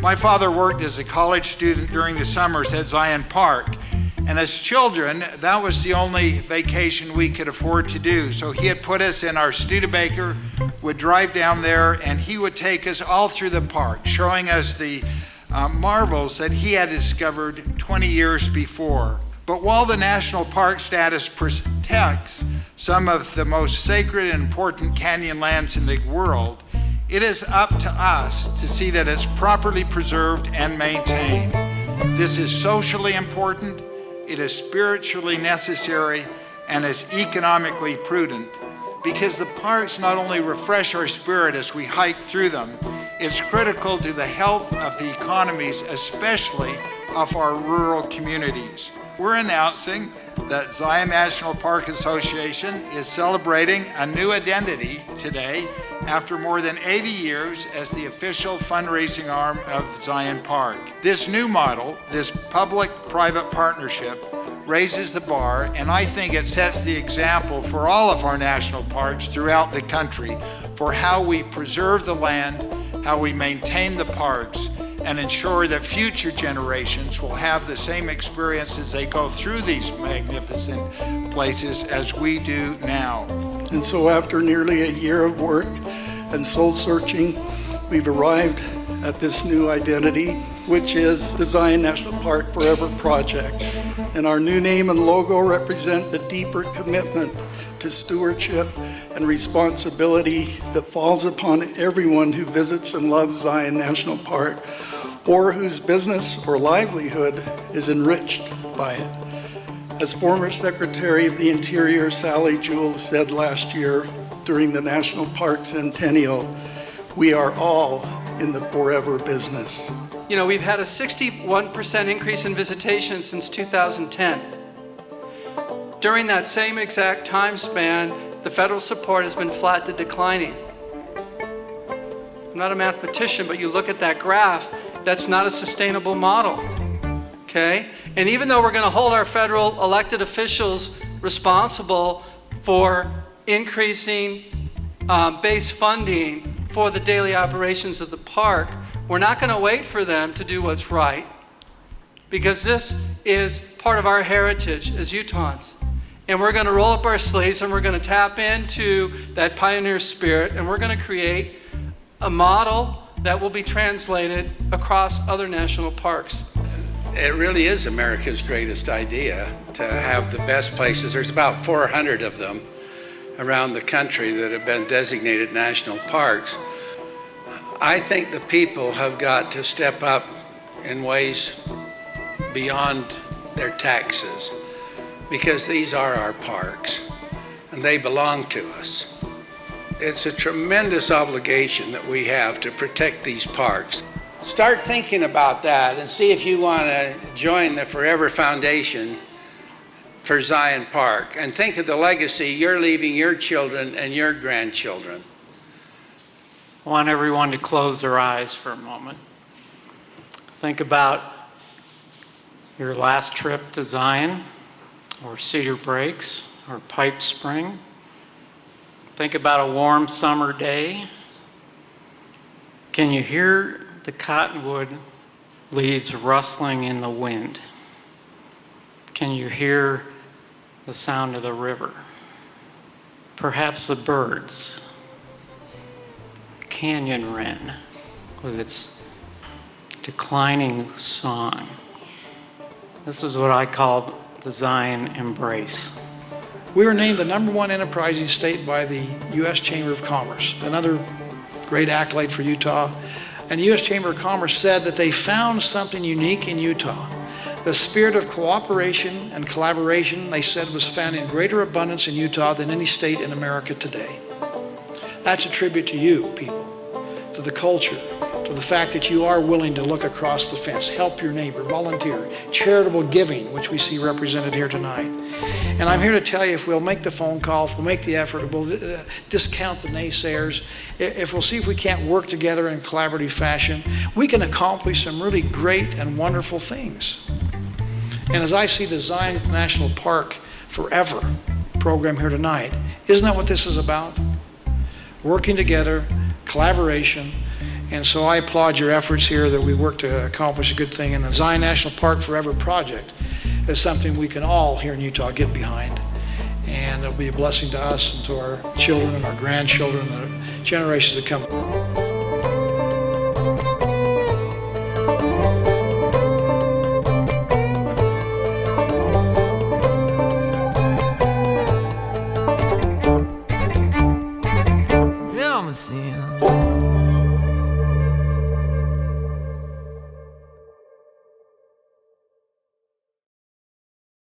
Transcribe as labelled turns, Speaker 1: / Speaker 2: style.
Speaker 1: My father worked as a college student during the summers at Zion Park, and as children, that was the only vacation we could afford to do. So he had put us in our Studebaker, would drive down there, and he would take us all through the park, showing us the marvels that he had discovered 20 years before. But while the national park status protects some of the most sacred and important canyon lands in the world, it is up to us to see that it's properly preserved and maintained. This is socially important, it is spiritually necessary, and is economically prudent, because the parks not only refresh our spirit as we hike through them, it's critical to the health of the economies, especially of our rural communities. We're announcing that Zion National Park Association is celebrating a new identity today after more than 80 years as the official fundraising arm of Zion Park. This new model, this public-private partnership, raises the bar, and I think it sets the example for all of our national parks throughout the country for how we preserve the land, how we maintain the parks, and ensure that future generations will have the same experience as they go through these magnificent places as we do now.
Speaker 2: And so after nearly a year of work and soul searching, we've arrived at this new identity, which is the Zion National Park Forever Project. And our new name and logo represent the deeper commitment to stewardship and responsibility that falls upon everyone who visits and loves Zion National Park, or whose business or livelihood is enriched by it. As former Secretary of the Interior Sally Jules said last year during the National Park Centennial, we are all in the forever business.
Speaker 3: You know, we've had a 61% increase in visitation since 2010. During that same exact time span, the federal support has been flat to declining. I'm not a mathematician, but you look at that graph, that's not a sustainable model, okay? And even though we're gonna hold our federal elected officials responsible for increasing base funding for the daily operations of the park, we're not gonna wait for them to do what's right, because this is part of our heritage as Utahns. And we're gonna roll up our sleeves and we're gonna tap into that pioneer spirit, and we're gonna create a model that will be translated across other national parks.
Speaker 4: It really is America's greatest idea to have the best places. There's about 400 of them around the country that have been designated national parks. I think the people have got to step up in ways beyond their taxes, because these are our parks and they belong to us. It's a tremendous obligation that we have to protect these parks. Start thinking about that and see if you want to join the Forever Foundation for Zion Park, and think of the legacy you're leaving your children and your grandchildren.
Speaker 5: I want everyone to close their eyes for a moment. Think about your last trip to Zion, or Cedar Breaks, or Pipe Spring. Think about a warm summer day. Can you hear the cottonwood leaves rustling in the wind? Can you hear the sound of the river? Perhaps the birds. Canyon wren with its declining song. This is what I call the Zion embrace.
Speaker 6: We were named the #1 enterprising state by the U.S. Chamber of Commerce, another great accolade for Utah. And the U.S. Chamber of Commerce said that they found something unique in Utah. The spirit of cooperation and collaboration, they said, was found in greater abundance in Utah than any state in America today. That's a tribute to you, people, to the culture, to the fact that you are willing to look across the fence, help your neighbor, volunteer, charitable giving, which we see represented here tonight. And I'm here to tell you, if we'll make the phone call, if we'll make the effort, if we'll discount the naysayers, if we'll see if we can't work together in collaborative fashion, we can accomplish some really great and wonderful things. And as I see the Zion National Park Forever program here tonight, isn't that what this is about? Working together, collaboration. And so I applaud your efforts here that we work to accomplish a good thing. And the Zion National Park Forever project is something we can all here in Utah get behind. And it'll be a blessing to us and to our children and our grandchildren and the generations that come.